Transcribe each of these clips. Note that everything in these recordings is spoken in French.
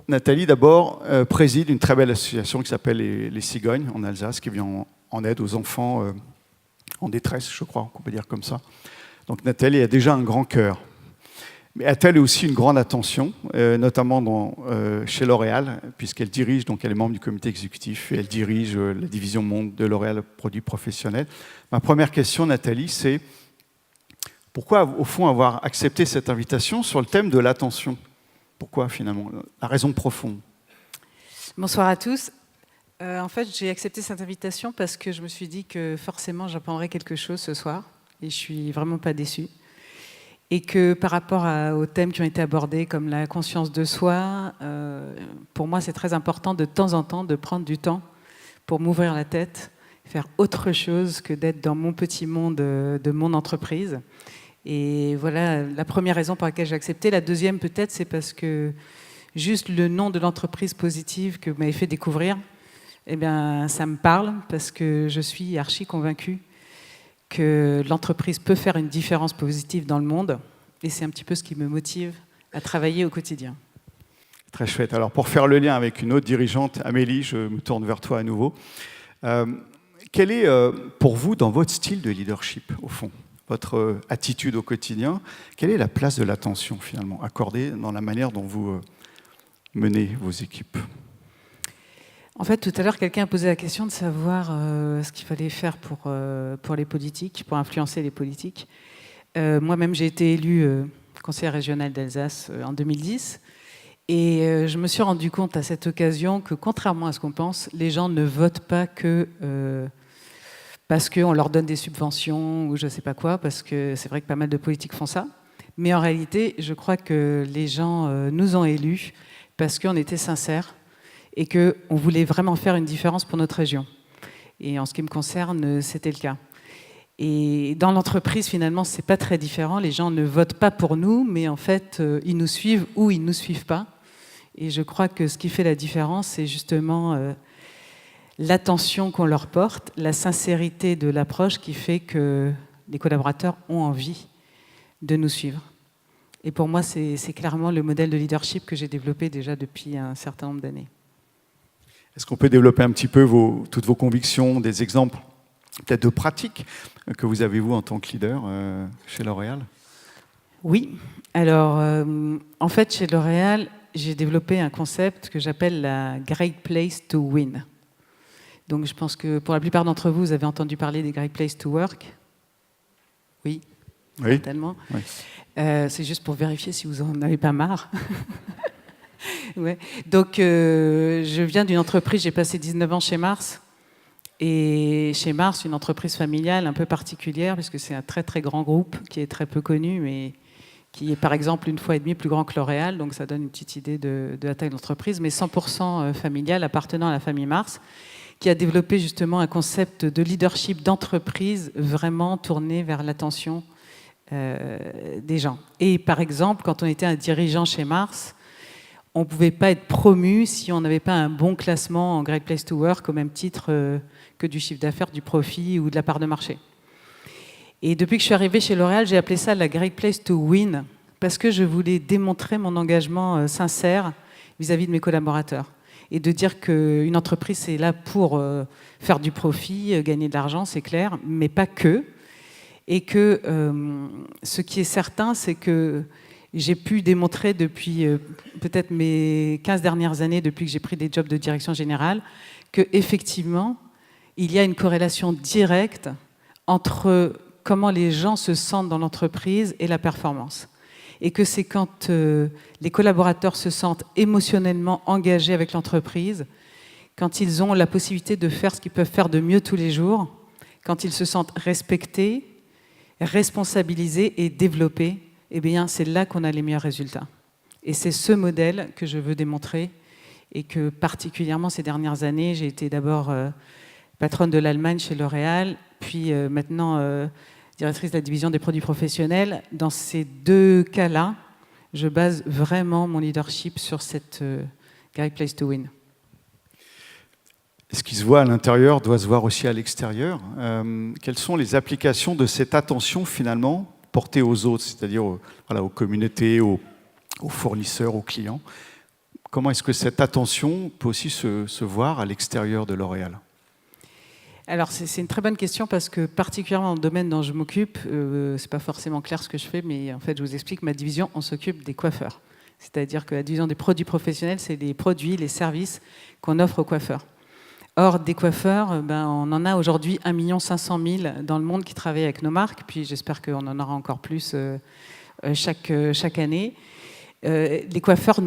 Nathalie, d'abord, préside une très belle association qui s'appelle les Cigognes, en Alsace, qui vient en aide aux enfants en détresse, je crois, qu'on peut dire comme ça. Donc Nathalie a déjà un grand cœur. Mais a-t-elle aussi une grande attention, notamment chez L'Oréal, puisqu'elle dirige, donc elle est membre du comité exécutif, et elle dirige la division monde de L'Oréal Produits Professionnels. Ma première question, Nathalie, c'est pourquoi, au fond, avoir accepté cette invitation sur le thème de l'attention? Pourquoi, finalement? La raison profonde. Bonsoir à tous. En fait, j'ai accepté cette invitation parce que je me suis dit que forcément, j'apprendrais quelque chose ce soir, et je suis vraiment pas déçue. Et que par rapport aux thèmes qui ont été abordés, comme la conscience de soi, pour moi, c'est très important de temps en temps de prendre du temps pour m'ouvrir la tête, faire autre chose que d'être dans mon petit monde de mon entreprise. Et voilà la première raison pour laquelle j'ai accepté. La deuxième, peut-être, c'est parce que juste le nom de l'entreprise positive que vous m'avez fait découvrir, eh bien, ça me parle parce que je suis archi convaincue que l'entreprise peut faire une différence positive dans le monde. Et c'est un petit peu ce qui me motive à travailler au quotidien. Très chouette. Alors, pour faire le lien avec une autre dirigeante, Amélie, je me tourne vers toi à nouveau. Quel est, pour vous, dans votre style de leadership, au fond, votre attitude au quotidien, quelle est la place de l'attention, finalement, accordée dans la manière dont vous menez vos équipes? En fait, tout à l'heure, quelqu'un a posé la question de savoir ce qu'il fallait faire pour les politiques, pour influencer les politiques. Moi-même, j'ai été élue conseillère régionale d'Alsace en 2010. Et je me suis rendu compte à cette occasion que, contrairement à ce qu'on pense, les gens ne votent pas que parce qu'on leur donne des subventions ou je ne sais pas quoi, parce que c'est vrai que pas mal de politiques font ça. Mais en réalité, je crois que les gens nous ont élus parce qu'on était sincères et qu'on voulait vraiment faire une différence pour notre région. Et en ce qui me concerne, c'était le cas. Et dans l'entreprise, finalement, c'est pas très différent. Les gens ne votent pas pour nous, mais en fait, ils nous suivent ou ils nous suivent pas. Et je crois que ce qui fait la différence, c'est justement l'attention qu'on leur porte, la sincérité de l'approche qui fait que les collaborateurs ont envie de nous suivre. Et pour moi, c'est clairement le modèle de leadership que j'ai développé déjà depuis un certain nombre d'années. Est-ce qu'on peut développer un petit peu toutes vos convictions, des exemples peut-être de pratiques que vous avez, vous, en tant que leader chez L'Oréal? Oui. Alors, en fait, chez L'Oréal, j'ai développé un concept que j'appelle la Great Place to Win. Donc, je pense que pour la plupart d'entre vous, vous avez entendu parler des Great Place to Work. Oui, certainement. Oui. C'est juste pour vérifier si vous n'en avez pas marre. Ouais. Donc, je viens d'une entreprise, j'ai passé 19 ans chez Mars. Et chez Mars, une entreprise familiale un peu particulière, puisque c'est un très très grand groupe qui est très peu connu, mais qui est par exemple 1,5 fois plus grand que L'Oréal, donc ça donne une petite idée de la taille de l'entreprise, mais 100% familiale, appartenant à la famille Mars, qui a développé justement un concept de leadership d'entreprise vraiment tourné vers l'attention des gens. Et par exemple, quand on était un dirigeant chez Mars, on ne pouvait pas être promu si on n'avait pas un bon classement en Great Place to Work au même titre que du chiffre d'affaires, du profit ou de la part de marché. Et depuis que je suis arrivée chez L'Oréal, j'ai appelé ça la Great Place to Win parce que je voulais démontrer mon engagement sincère vis-à-vis de mes collaborateurs et de dire qu'une entreprise, c'est là pour faire du profit, gagner de l'argent, c'est clair, mais pas que. Et que ce qui est certain, c'est que j'ai pu démontrer depuis peut-être mes 15 dernières années, depuis que j'ai pris des jobs de direction générale, qu'effectivement, il y a une corrélation directe entre comment les gens se sentent dans l'entreprise et la performance. Et que c'est quand les collaborateurs se sentent émotionnellement engagés avec l'entreprise, quand ils ont la possibilité de faire ce qu'ils peuvent faire de mieux tous les jours, quand ils se sentent respectés, responsabilisés et développés, eh bien, c'est là qu'on a les meilleurs résultats. Et c'est ce modèle que je veux démontrer et que particulièrement ces dernières années, j'ai été d'abord patronne de l'Allemagne chez L'Oréal, puis maintenant directrice de la division des produits professionnels. Dans ces deux cas-là, je base vraiment mon leadership sur cette Great Place to Win. Ce qui se voit à l'intérieur doit se voir aussi à l'extérieur. Quelles sont les applications de cette attention finalement portée aux autres, c'est-à-dire voilà, aux communautés, aux fournisseurs, aux clients? comment est-ce que cette attention peut aussi se voir à l'extérieur de L'Oréal? Alors, c'est une très bonne question parce que, particulièrement dans le domaine dont je m'occupe, c'est pas forcément clair ce que je fais, mais en fait, je vous explique, ma division, on s'occupe des coiffeurs. C'est-à-dire que la division des produits professionnels, c'est les produits, les services qu'on offre aux coiffeurs. Or, des coiffeurs, on en a aujourd'hui 1 500 000 dans le monde qui travaillent avec nos marques, puis j'espère qu'on en aura encore plus chaque année. Les coiffeurs,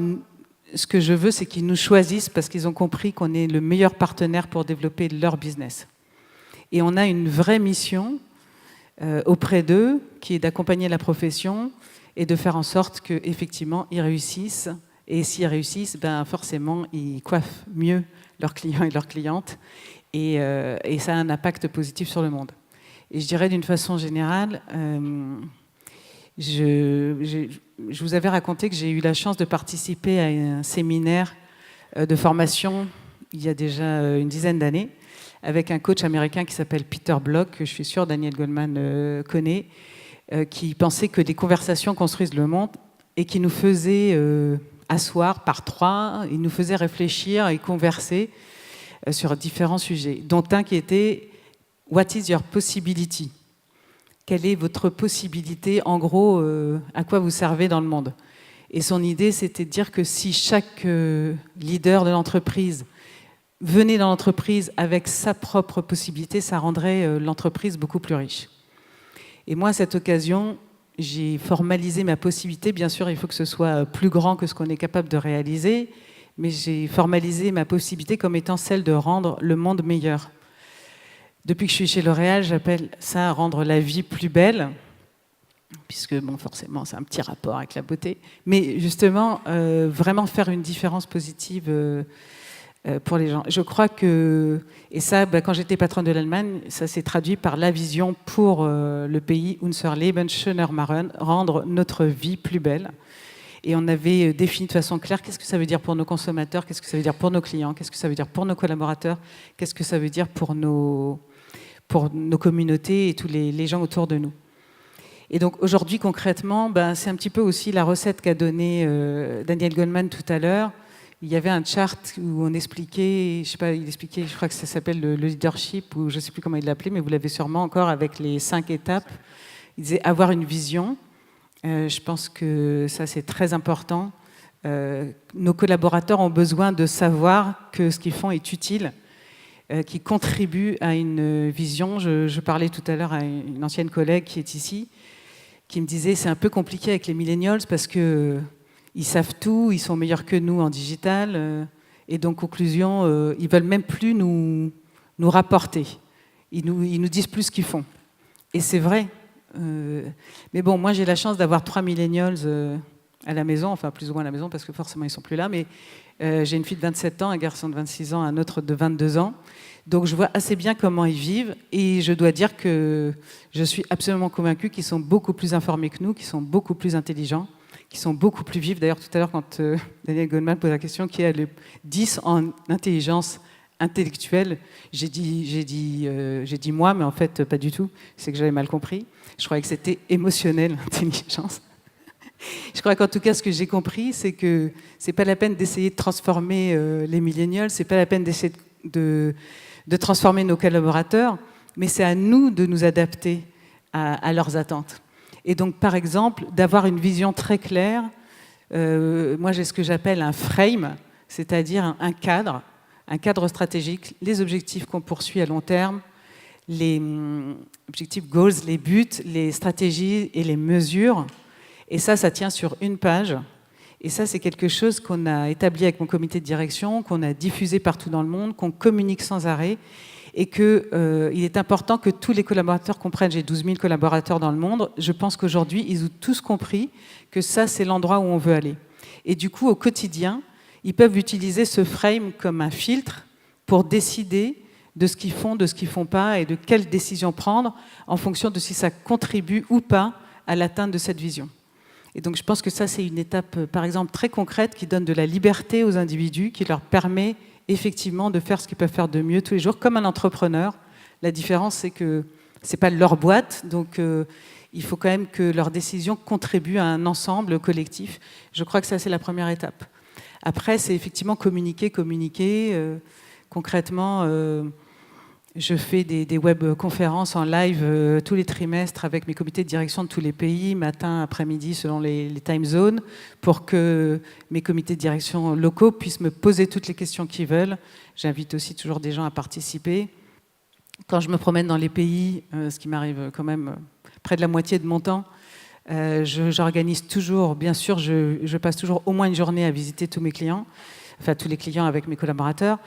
ce que je veux, c'est qu'ils nous choisissent parce qu'ils ont compris qu'on est le meilleur partenaire pour développer leur business. Et on a une vraie mission auprès d'eux, qui est d'accompagner la profession et de faire en sorte qu'effectivement, ils réussissent. Et s'ils réussissent, forcément, ils coiffent mieux leurs clients et leurs clientes. Et ça a un impact positif sur le monde. Et je dirais d'une façon générale, je vous avais raconté que j'ai eu la chance de participer à un séminaire de formation il y a déjà une dizaine d'années, avec un coach américain qui s'appelle Peter Block, que je suis sûre Daniel Goleman connaît, qui pensait que les conversations construisent le monde et qui nous faisait asseoir par 3, il nous faisait réfléchir et converser sur différents sujets, dont un qui était « What is your possibility ?» Quelle est votre possibilité, en gros, à quoi vous servez dans le monde? Et son idée, c'était de dire que si chaque leader de l'entreprise venez dans l'entreprise avec sa propre possibilité, ça rendrait l'entreprise beaucoup plus riche. Et moi, à cette occasion, j'ai formalisé ma possibilité. Bien sûr, il faut que ce soit plus grand que ce qu'on est capable de réaliser, mais j'ai formalisé ma possibilité comme étant celle de rendre le monde meilleur. Depuis que je suis chez L'Oréal, j'appelle ça rendre la vie plus belle, puisque, bon, forcément, c'est un petit rapport avec la beauté. Mais justement, vraiment faire une différence positive pour les gens. Je crois que, et ça, quand j'étais patronne de l'Allemagne, ça s'est traduit par la vision pour le pays Unser Leben schöner machen, rendre notre vie plus belle. Et on avait défini de façon claire qu'est-ce que ça veut dire pour nos consommateurs, qu'est-ce que ça veut dire pour nos clients, qu'est-ce que ça veut dire pour nos collaborateurs, qu'est-ce que ça veut dire pour nos communautés et tous les gens autour de nous. Et donc aujourd'hui, concrètement, c'est un petit peu aussi la recette qu'a donnée Daniel Goleman tout à l'heure. Il y avait un chart où on expliquait, je crois que ça s'appelle le leadership, ou je ne sais plus comment il l'appelait, mais vous l'avez sûrement encore avec les 5 étapes. Il disait avoir une vision. Je pense que ça, c'est très important. Nos collaborateurs ont besoin de savoir que ce qu'ils font est utile, qui contribue à une vision. Je parlais tout à l'heure à une ancienne collègue qui est ici, qui me disait c'est un peu compliqué avec les millennials parce que ils savent tout, ils sont meilleurs que nous en digital, et donc conclusion, ils veulent même plus nous rapporter. Ils nous disent plus ce qu'ils font. Et c'est vrai. Mais bon, moi j'ai la chance d'avoir 3 millennials à la maison, enfin plus ou moins à la maison parce que forcément ils sont plus là, mais j'ai une fille de 27 ans, un garçon de 26 ans, un autre de 22 ans. Donc je vois assez bien comment ils vivent et je dois dire que je suis absolument convaincue qu'ils sont beaucoup plus informés que nous, qu'ils sont beaucoup plus intelligents, qui sont beaucoup plus vifs. D'ailleurs, tout à l'heure, quand Daniel Goleman pose la question qui a le 10 en intelligence intellectuelle, j'ai dit moi, mais en fait, pas du tout. C'est que j'avais mal compris. Je croyais que c'était émotionnel, l'intelligence. Je crois qu'en tout cas, ce que j'ai compris, c'est que c'est pas la peine d'essayer de transformer les millennials, c'est pas la peine d'essayer de transformer nos collaborateurs, mais c'est à nous de nous adapter à leurs attentes. Et donc, par exemple, d'avoir une vision très claire. Moi, j'ai ce que j'appelle un frame, c'est-à-dire un cadre stratégique, les objectifs qu'on poursuit à long terme, les objectifs goals, les buts, les stratégies et les mesures. Et ça tient sur une page. Et ça, c'est quelque chose qu'on a établi avec mon comité de direction, qu'on a diffusé partout dans le monde, qu'on communique sans arrêt. Et qu'il est important que tous les collaborateurs comprennent. J'ai 12 000 collaborateurs dans le monde. Je pense qu'aujourd'hui, ils ont tous compris que ça, c'est l'endroit où on veut aller. Et du coup, au quotidien, ils peuvent utiliser ce frame comme un filtre pour décider de ce qu'ils font, de ce qu'ils ne font pas et de quelles décisions prendre en fonction de si ça contribue ou pas à l'atteinte de cette vision. Et donc, je pense que ça, c'est une étape, par exemple, très concrète qui donne de la liberté aux individus, qui leur permet effectivement de faire ce qu'ils peuvent faire de mieux tous les jours, comme un entrepreneur. La différence, c'est que ce n'est pas leur boîte, donc il faut quand même que leurs décisions contribuent à un ensemble collectif. Je crois que ça, c'est la première étape. Après, c'est effectivement communiquer. Concrètement, je fais des web-conférences en live tous les trimestres avec mes comités de direction de tous les pays, matin, après-midi, selon les time zones, pour que mes comités de direction locaux puissent me poser toutes les questions qu'ils veulent. J'invite aussi toujours des gens à participer. Quand je me promène dans les pays, ce qui m'arrive quand même près de la moitié de mon temps, j'organise toujours, bien sûr, je passe toujours au moins une journée à visiter tous mes clients, enfin tous les clients avec mes collaborateurs.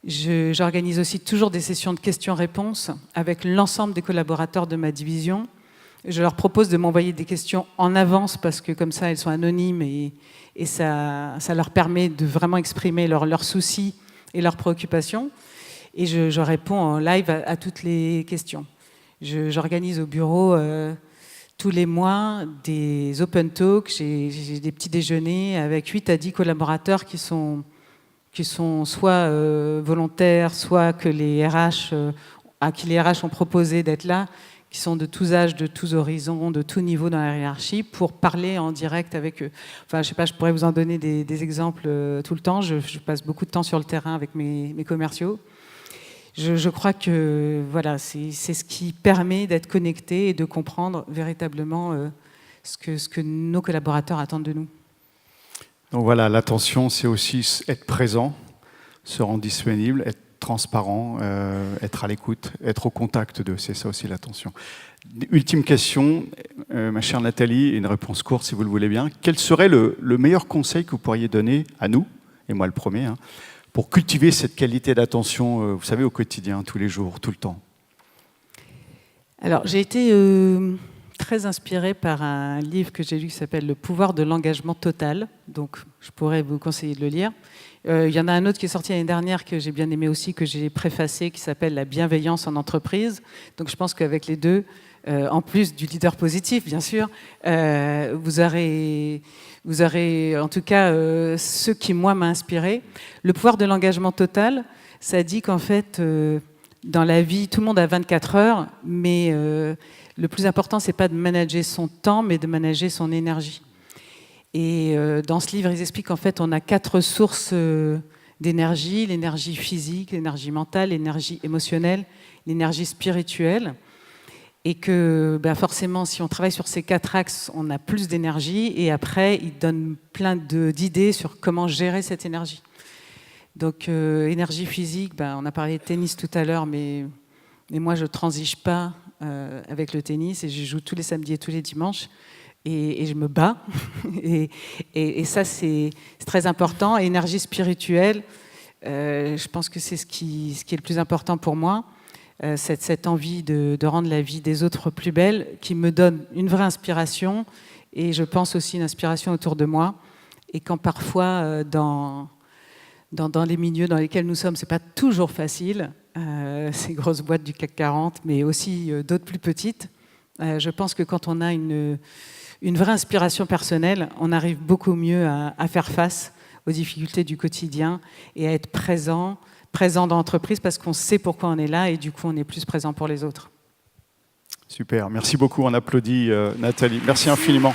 J'organise aussi toujours des sessions de questions-réponses avec l'ensemble des collaborateurs de ma division. Je leur propose de m'envoyer des questions en avance parce que comme ça, elles sont anonymes et ça leur permet de vraiment exprimer leurs soucis et leurs préoccupations. Et je réponds en live à toutes les questions. J'organise au bureau tous les mois des open talks, j'ai des petits déjeuners avec 8 à 10 collaborateurs qui sont soit volontaires, soit que à qui les RH ont proposé d'être là, qui sont de tous âges, de tous horizons, de tous niveaux dans la hiérarchie, pour parler en direct avec eux. Enfin, je sais pas, je pourrais vous en donner des exemples tout le temps. Je passe beaucoup de temps sur le terrain avec mes commerciaux. Je crois que voilà, c'est ce qui permet d'être connecté et de comprendre véritablement ce que nos collaborateurs attendent de nous. Donc voilà, l'attention, c'est aussi être présent, se rendre disponible, être transparent, être à l'écoute, être au contact d'eux. C'est ça aussi l'attention. Ultime question, ma chère Nathalie, une réponse courte si vous le voulez bien. Quel serait le meilleur conseil que vous pourriez donner à nous, et moi le premier, pour cultiver cette qualité d'attention, vous savez, au quotidien, tous les jours, tout le temps? Alors, j'ai été très inspirée par un livre que j'ai lu qui s'appelle « Le pouvoir de l'engagement total ». Donc, je pourrais vous conseiller de le lire. Il y en a un autre qui est sorti l'année dernière que j'ai bien aimé aussi, que j'ai préfacé, qui s'appelle « La bienveillance en entreprise ». Donc, je pense qu'avec les deux, en plus du leader positif, bien sûr, vous aurez en tout cas ce qui, moi, m'a inspiré. Le pouvoir de l'engagement total, ça dit qu'en fait, dans la vie, tout le monde a 24 heures, mais le plus important, c'est pas de manager son temps, mais de manager son énergie. Et dans ce livre, ils expliquent qu'en fait, on a 4 sources d'énergie: l'énergie physique, l'énergie mentale, l'énergie émotionnelle, l'énergie spirituelle. Et que forcément, si on travaille sur ces 4 axes, on a plus d'énergie. Et après, ils donnent plein d'idées sur comment gérer cette énergie. Donc, énergie physique, on a parlé de tennis tout à l'heure, mais moi, je ne transige pas avec le tennis. Et je joue tous les samedis et tous les dimanches. Et je me bats. et ça, c'est très important. Et énergie spirituelle, je pense que c'est ce qui est le plus important pour moi. Cette envie de rendre la vie des autres plus belle, qui me donne une vraie inspiration, et je pense aussi une inspiration autour de moi. Et quand parfois, dans les milieux dans lesquels nous sommes, c'est pas toujours facile, ces grosses boîtes du CAC 40, mais aussi d'autres plus petites, je pense que quand on a une vraie inspiration personnelle, on arrive beaucoup mieux à faire face aux difficultés du quotidien et à être présent dans l'entreprise parce qu'on sait pourquoi on est là et du coup on est plus présent pour les autres. Super, merci beaucoup, on applaudit Nathalie. Merci infiniment.